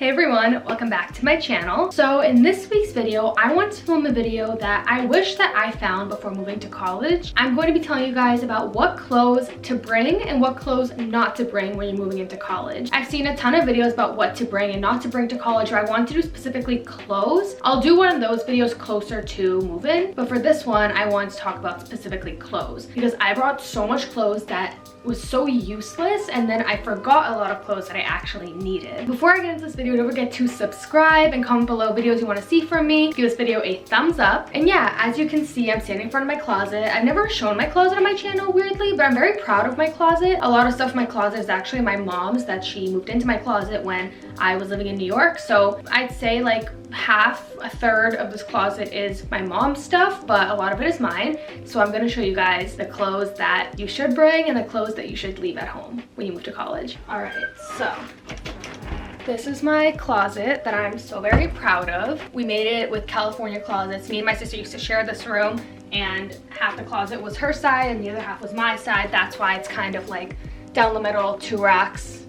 Hey everyone, welcome back to my channel. So in this week's video, I want to film a video that I wish that I found before moving to college. I'm going to be telling you guys about what clothes to bring and what clothes not to bring when you're moving into college. I've seen a ton of videos about what to bring and not to bring to college, but I want to do specifically clothes. I'll do one of those videos closer to move-in, but for this one, I want to talk about specifically clothes because I brought so much clothes that was so useless, and then I forgot a lot of clothes that I actually needed. Before I get into this video, don't forget to subscribe and comment below videos you want to see from me. Give this video a thumbs up. And yeah, as you can see, I'm standing in front of my closet. I've never shown my closet on my channel, weirdly, but I'm very proud of my closet. A lot of stuff in my closet is actually my mom's that she moved into my closet when I was living in New York. So I'd say like a third of this closet is my mom's stuff, but a lot of it is mine. So I'm gonna show you guys the clothes that you should bring and the clothes that you should leave at home when you move to college. All right, so this is my closet that I'm so very proud of. We made it with California closets. Me and my sister used to share this room, and half the closet was her side and the other half was my side. That's why it's kind of like down the middle, 2 racks,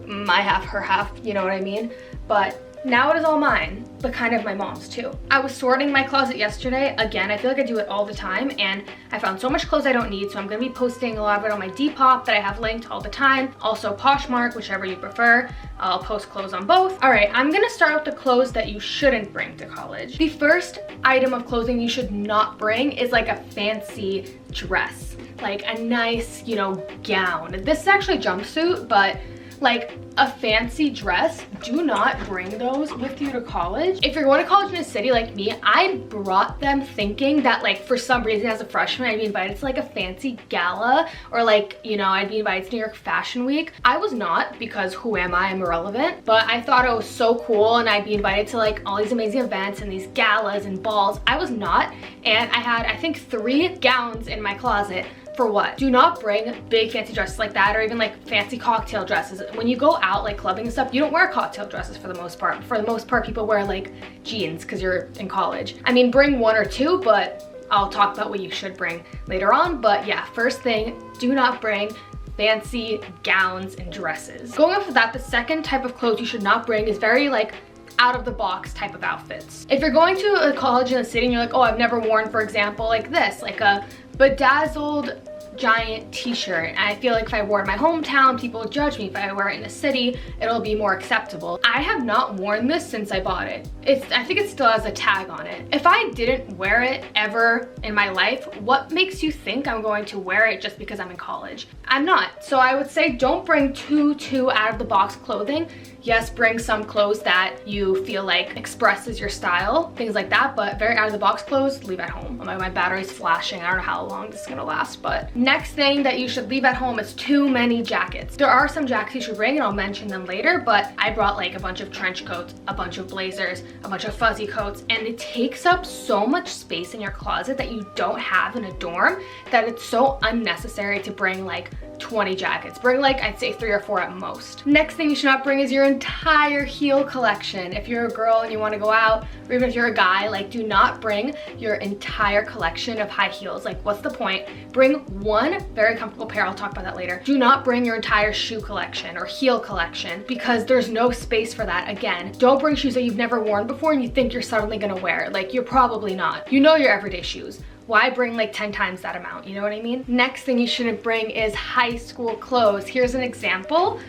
my half, her half, you know what I mean? But now it is all mine, but kind of my mom's too. I was sorting my closet yesterday. Again, I feel like I do it all the time, and I found so much clothes I don't need, so I'm gonna be posting a lot of it on my Depop that I have linked all the time. Also Poshmark, whichever you prefer. I'll post clothes on both. All right, I'm gonna start with the clothes that you shouldn't bring to college. The first item of clothing you should not bring is like a fancy dress, like a nice, you know, gown. This is actually a jumpsuit, but like a fancy dress, do not bring those with you to college. If you're going to college in a city like me, I brought them thinking that like for some reason as a freshman I'd be invited to like a fancy gala, or like, you know, I'd be invited to New York Fashion Week. I was not, because who am I? I'm irrelevant. But I thought it was so cool and I'd be invited to like all these amazing events and these galas and balls. I was not, and I had I think 3 gowns in my closet. For what? Do not bring big fancy dresses like that, or even like fancy cocktail dresses. When you go out like clubbing and stuff, you don't wear cocktail dresses for the most part. For the most part, people wear like jeans because you're in college. I mean, bring 1 or 2, but I'll talk about what you should bring later on. But yeah, first thing, do not bring fancy gowns and dresses. Going off of that, the second type of clothes you should not bring is very like out of the box type of outfits. If you're going to a college in a city and you're like, oh, I've never worn, for example, like this, like a bedazzled giant t-shirt, and I feel like if I wore it in my hometown, people would judge me. If I wear it in a city, it'll be more acceptable. I have not worn this since I bought it. I think it still has a tag on it. If I didn't wear it ever in my life, what makes you think I'm going to wear it just because I'm in college? I'm not. So I would say don't bring too out of the box clothing. Yes, bring some clothes that you feel like expresses your style, things like that, but very out of the box clothes, leave at home. My battery's flashing. I don't know how long this is gonna last, but next thing that you should leave at home is too many jackets. There are some jackets you should bring, and I'll mention them later, but I brought like a bunch of trench coats, a bunch of blazers, a bunch of fuzzy coats, and it takes up so much space in your closet that you don't have in a dorm that it's so unnecessary to bring like 20 jackets. Bring like, I'd say 3 or 4 at most. Next thing you should not bring is your entire heel collection. If you're a girl and you want to go out, or even if you're a guy, like do not bring your entire collection of high heels. Like what's the point? Bring 1 very comfortable pair. I'll talk about that later. Do not bring your entire shoe collection or heel collection because there's no space for that. Again, don't bring shoes that you've never worn before and you think you're suddenly gonna wear. Like you're probably not. You know your everyday shoes. Why bring like 10 times that amount? You know what I mean? Next thing you shouldn't bring is high school clothes. Here's an example.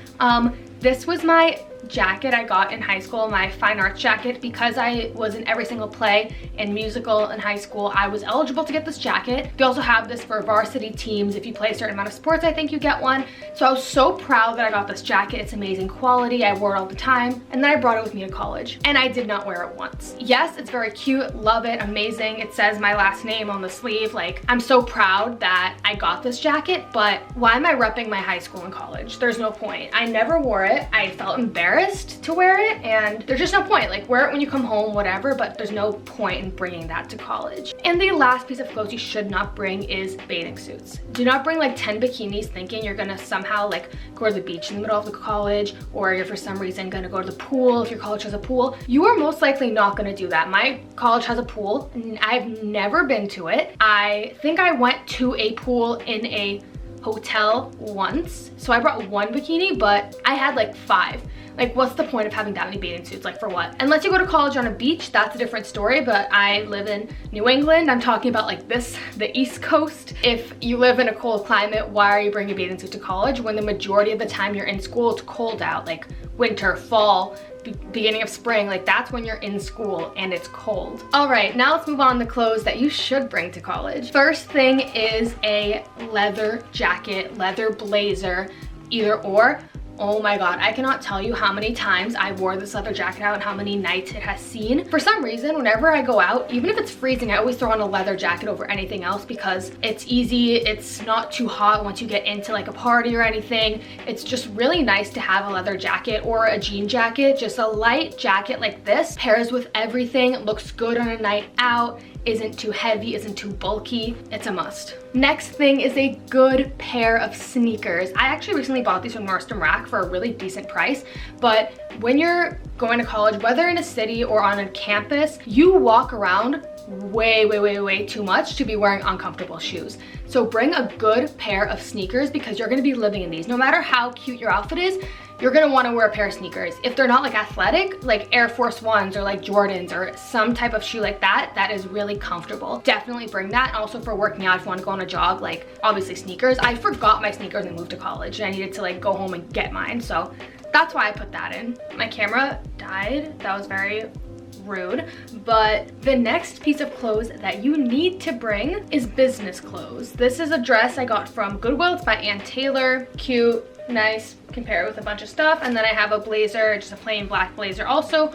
This was my jacket I got in high school, my fine arts jacket. Because I was in every single play and musical in high school, I was eligible to get this jacket. They also have this for varsity teams. If you play a certain amount of sports, I think you get one. So I was so proud that I got this jacket. It's amazing quality. I wore it all the time. And then I brought it with me to college, and I did not wear it once. Yes, it's very cute, love it, amazing. It says my last name on the sleeve. Like, I'm so proud that I got this jacket, but why am I repping my high school and college? There's no point. I never wore it. I felt embarrassed to wear it, and there's just no point. Like, wear it when you come home, whatever, but there's no point in bringing that to college. And the last piece of clothes you should not bring is bathing suits. Do not bring like 10 bikinis thinking you're gonna somehow like go to the beach in the middle of the college, or you're for some reason gonna go to the pool if your college has a pool. You are most likely not gonna do that. My college has a pool, and I've never been to it. I think I went to a pool in a hotel once, so I brought 1 bikini, but I had like 5. Like, what's the point of having that many bathing suits? Like, for what? Unless you go to college on a beach, that's a different story, but I live in New England. I'm talking about like this, the East Coast. If you live in a cold climate, why are you bringing a bathing suit to college when the majority of the time you're in school, it's cold out, like winter, fall, beginning of spring, like that's when you're in school and it's cold. All right, now let's move on to clothes that you should bring to college. First thing is a leather jacket, leather blazer, either or. Oh my god, I cannot tell you how many times I wore this leather jacket out and how many nights it has seen. For some reason, whenever I go out, even if it's freezing, I always throw on a leather jacket over anything else because it's easy, it's not too hot once you get into like a party or anything. It's just really nice to have a leather jacket or a jean jacket. Just a light jacket like this pairs with everything, looks good on a night out, isn't too heavy, isn't too bulky. It's a must. Next thing is a good pair of sneakers. I actually recently bought these from Nordstrom Rack for a really decent price, but when you're going to college, whether in a city or on a campus, you walk around way too much to be wearing uncomfortable shoes. So bring a good pair of sneakers because you're gonna be living in these. No matter how cute your outfit is, you're gonna wanna wear a pair of sneakers. If they're not like athletic, like Air Force Ones or like Jordans or some type of shoe like that, that is really comfortable. Definitely bring that. Also for working out, if you wanna go on a jog, like obviously sneakers. I forgot my sneakers and moved to college and I needed to like go home and get mine. So that's why I put that in. My camera died. That was very rude. But the next piece of clothes that you need to bring is business clothes. This is a dress I got from Goodwill. It's by Ann Taylor. Cute, nice, can pair it with a bunch of stuff. And then I have a blazer, just a plain black blazer also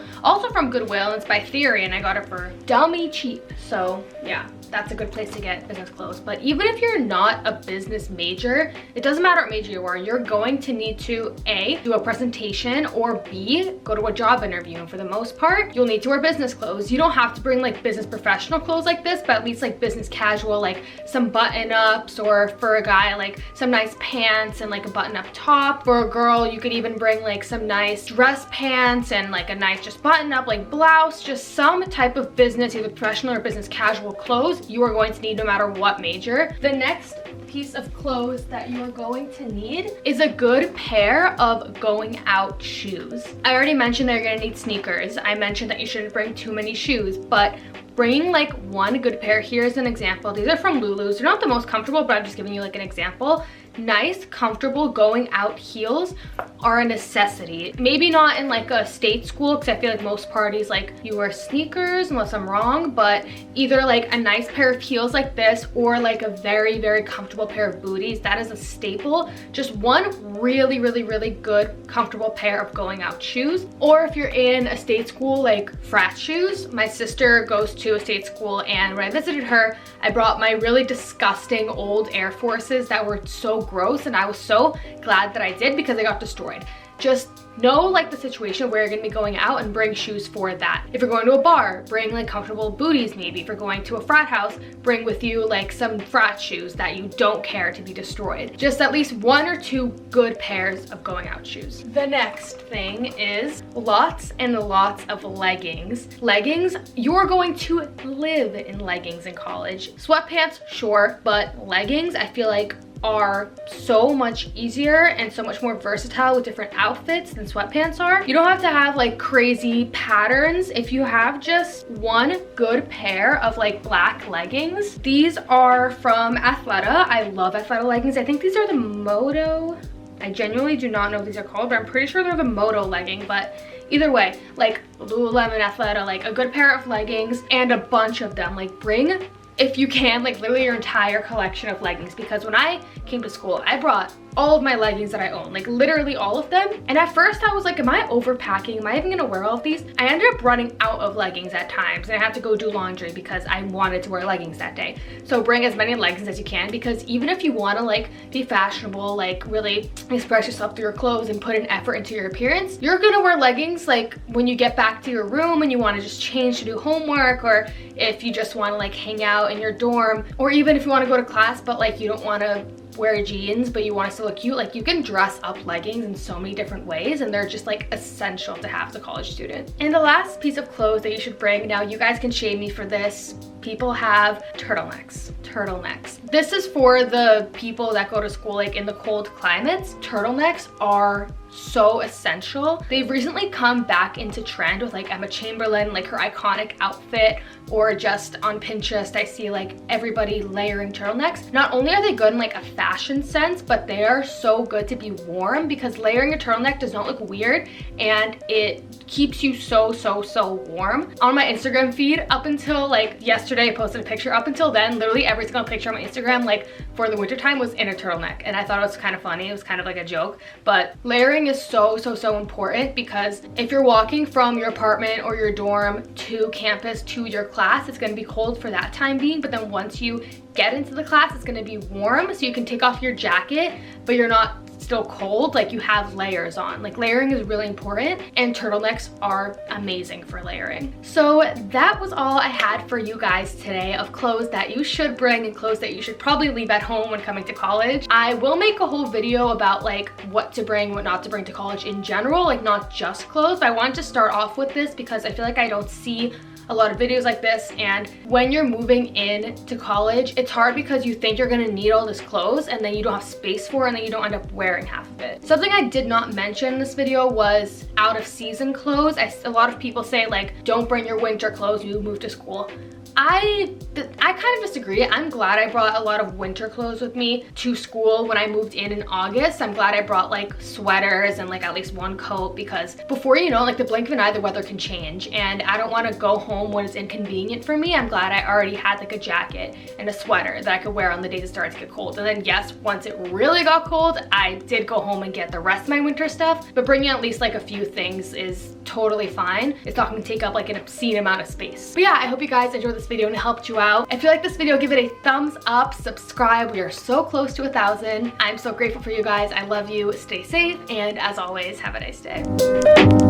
from Goodwill. It's by Theory and I got it for dummy cheap. So yeah, that's a good place to get business clothes. But even if you're not a business major, it doesn't matter what major you are, you're going to need to A, do a presentation, or B, go to a job interview. And for the most part, you'll need to wear business clothes. You don't have to bring like business professional clothes like this, but at least like business casual, like some button ups, or for a guy, like some nice pants and like a button up top. For a girl, you could even bring like some nice dress pants and like a nice just button up like blouse, just some type of business, either professional or business casual clothes you are going to need no matter what major. The next piece of clothes that you're going to need is a good pair of going out shoes. I already mentioned that you're gonna need sneakers. I mentioned that you shouldn't bring too many shoes, but bringing like one good pair, here's an example. These are from Lulu's. They're not the most comfortable, but I'm just giving you like an example. Nice, comfortable going out heels are a necessity. Maybe not in like a state school, because I feel like most parties like you wear sneakers unless I'm wrong, but either like a nice pair of heels like this or like a very comfortable pair of booties. That is a staple. Just one really good comfortable pair of going out shoes. Or if you're in a state school, like frat shoes. My sister goes to a state school and when I visited her, I brought my really disgusting old Air Forces that were so gross, and I was so glad that I did because they got destroyed. Just know like the situation where you're gonna be going out and bring shoes for that. If you're going to a bar, bring like comfortable booties maybe. If you're going to a frat house, bring with you like some frat shoes that you don't care to be destroyed. Just at least one or two good pairs of going out shoes. The next thing is lots and lots of leggings. Leggings, you're going to live in leggings in college. Sweatpants, sure, but leggings, I feel like are so much easier and so much more versatile with different outfits than sweatpants are. You don't have to have like crazy patterns. If you have just one good pair of like black leggings, these are from Athleta. I love Athleta leggings. I think these are the Moto. I genuinely do not know what these are called, but I'm pretty sure they're the Moto legging. But either way, like Lululemon, Athleta, like a good pair of leggings and a bunch of them. Like bring, if you can, like literally your entire collection of leggings, because when I came to school, I brought all of my leggings that I own, like literally all of them. And at first I was like, am I overpacking? Am I even gonna wear all of these? I ended up running out of leggings at times and I had to go do laundry because I wanted to wear leggings that day. So bring as many leggings as you can, because even if you wanna like be fashionable, like really express yourself through your clothes and put an effort into your appearance, you're gonna wear leggings like when you get back to your room and you wanna just change to do homework, or if you just wanna like hang out in your dorm, or even if you wanna go to class but like you don't wanna wear jeans but you want to still look cute, like you can dress up leggings in so many different ways and they're just like essential to have as a college student. And the last piece of clothes that you should bring, now you guys can shame me for this, people have turtlenecks. This is for the people that go to school like in the cold climates. Turtlenecks are so essential. They've recently come back into trend with like Emma Chamberlain, like her iconic outfit, or just on Pinterest I see like everybody layering turtlenecks. Not only are they good in like a fashion sense, but they are so good to be warm because layering a turtleneck does not look weird and it keeps you so warm. On my Instagram feed, up until like yesterday I posted a picture, up until then literally every single picture on my Instagram like for the winter time was in a turtleneck, and I thought it was kind of funny. It was kind of like a joke, but layering is so important because if you're walking from your apartment or your dorm to campus to your class, it's going to be cold for that time being, but then once you get into the class it's going to be warm, so you can take off your jacket but you're not still cold, like you have layers on. Like layering is really important, and turtlenecks are amazing for layering. So that was all I had for you guys today of clothes that you should bring and clothes that you should probably leave at home when coming to college. I will make a whole video about like what to bring, what not to bring to college in general, like not just clothes, but I wanted to start off with this because I feel like I don't see a lot of videos like this, and when you're moving in to college, it's hard because you think you're gonna need all this clothes and then you don't have space for it and then you don't end up wearing half of it. Something I did not mention in this video was out of season clothes. A lot of people say like, don't bring your winter clothes when you move to school. I kind of disagree. I'm glad I brought a lot of winter clothes with me to school when I moved in August. I'm glad I brought like sweaters and like at least one coat, because before you know, like the blink of an eye, the weather can change and I don't want to go home when it's inconvenient for me. I'm glad I already had like a jacket and a sweater that I could wear on the days it started to get cold. And then yes, once it really got cold, I did go home and get the rest of my winter stuff, but bringing at least like a few things is totally fine. It's not going to take up like an obscene amount of space. But yeah, I hope you guys enjoyed this video and it helped you out. If you like this video, give it a thumbs up, subscribe. We are so close to 1,000. I'm so grateful for you guys. I love you. Stay safe, and as always, have a nice day.